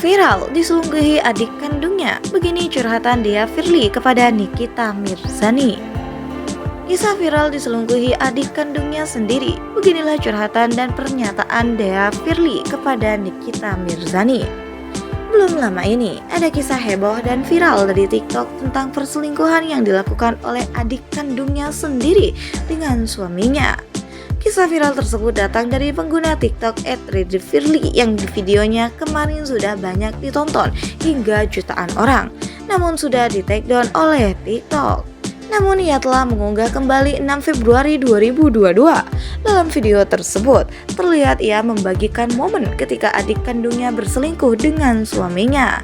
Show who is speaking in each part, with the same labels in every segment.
Speaker 1: Viral diselingkuhi adik kandungnya. Begini curhatan Dea Firly kepada Nikita Mirzani. Kisah viral diselingkuhi adik kandungnya sendiri. Beginilah curhatan dan pernyataan Dea Firly kepada Nikita Mirzani. Belum lama ini, ada kisah heboh dan viral dari TikTok tentang perselingkuhan yang dilakukan oleh adik kandungnya sendiri dengan suaminya. Kisah viral tersebut datang dari pengguna TikTok @ridifirly yang di videonya kemarin sudah banyak ditonton hingga jutaan orang, namun sudah di-take down oleh TikTok. Namun ia telah mengunggah kembali 6 Februari 2022. Dalam video tersebut, terlihat ia membagikan momen ketika adik kandungnya berselingkuh dengan suaminya.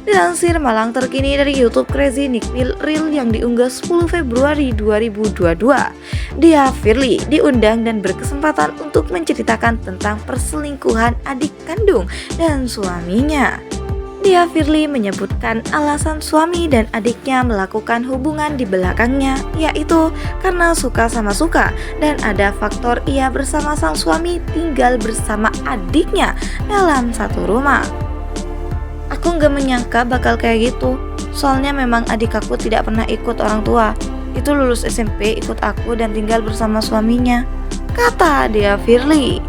Speaker 1: Dilansir Malang terkini dari YouTube Crazy Nick Reel yang diunggah 10 Februari 2022, Dea Firly diundang dan berkesempatan untuk menceritakan tentang perselingkuhan adik kandung dan suaminya. Dea Firly menyebutkan alasan suami dan adiknya melakukan hubungan di belakangnya, yaitu karena suka sama suka dan ada faktor ia bersama sang suami tinggal bersama adiknya dalam satu rumah. Aku gak menyangka bakal kayak gitu, soalnya memang adik aku tidak pernah ikut orang tua. Itu lulus SMP ikut aku dan tinggal bersama suaminya, kata Dea Firly.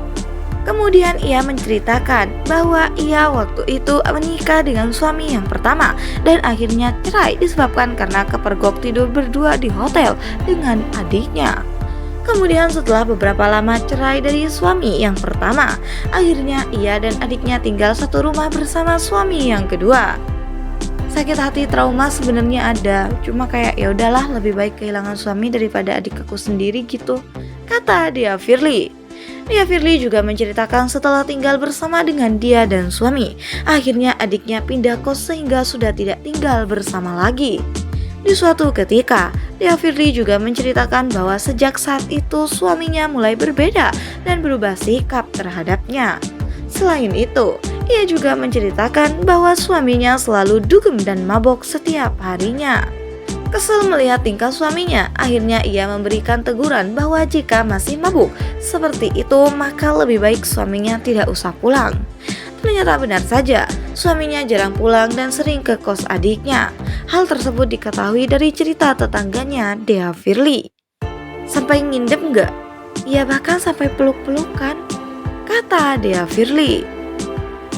Speaker 1: Kemudian ia menceritakan bahwa ia waktu itu menikah dengan suami yang pertama dan akhirnya cerai disebabkan karena kepergok tidur berdua di hotel dengan adiknya. Kemudian setelah beberapa lama cerai dari suami yang pertama, akhirnya ia dan adiknya tinggal satu rumah bersama suami yang kedua. Sakit hati trauma sebenarnya ada, cuma kayak ya udahlah lebih baik kehilangan suami daripada adik aku sendiri gitu, kata Dea Firly. Dea Firly juga menceritakan setelah tinggal bersama dengan dia dan suami, akhirnya adiknya pindah kos sehingga sudah tidak tinggal bersama lagi. Di suatu ketika, Dea Firly juga menceritakan bahwa sejak saat itu suaminya mulai berbeda dan berubah sikap terhadapnya. Selain itu, ia juga menceritakan bahwa suaminya selalu dugem dan mabok setiap harinya. Kesal melihat tingkah suaminya, akhirnya ia memberikan teguran bahwa jika masih mabuk seperti itu maka lebih baik suaminya tidak usah pulang. Ternyata benar saja, suaminya jarang pulang dan sering ke kos adiknya. Hal tersebut diketahui dari cerita tetangganya Dea Firly. Sampai ngindep nggak? Ia bahkan sampai peluk-pelukan, kata Dea Firly.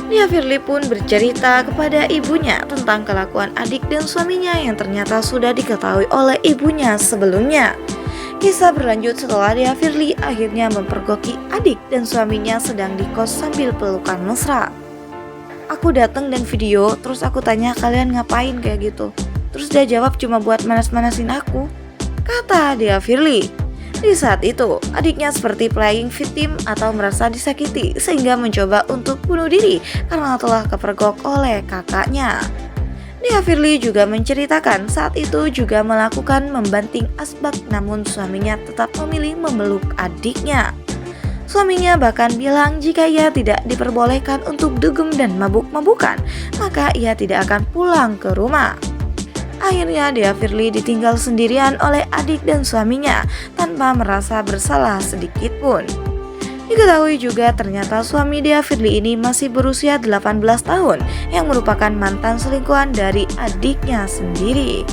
Speaker 1: Dea Firly pun bercerita kepada ibunya tentang kelakuan adik dan suaminya yang ternyata sudah diketahui oleh ibunya sebelumnya. Kisah berlanjut setelah Dea Firly akhirnya mempergoki adik dan suaminya sedang di kos sambil pelukan mesra. Aku datang dan video, terus aku tanya kalian ngapain kayak gitu. Terus dia jawab cuma buat manas-manasin aku, kata Dea Firly. Di saat itu, adiknya seperti playing victim atau merasa disakiti sehingga mencoba untuk bunuh diri karena telah kepergok oleh kakaknya. Dea Firly juga menceritakan saat itu juga melakukan membanting asbak namun suaminya tetap memilih memeluk adiknya. Suaminya bahkan bilang jika ia tidak diperbolehkan untuk dugem dan mabuk-mabukan, maka ia tidak akan pulang ke rumah. Akhirnya Dea Firly ditinggal sendirian oleh adik dan suaminya tanpa merasa bersalah sedikit pun. Diketahui juga ternyata suami Dea Firly ini masih berusia 18 tahun yang merupakan mantan selingkuhan dari adiknya sendiri.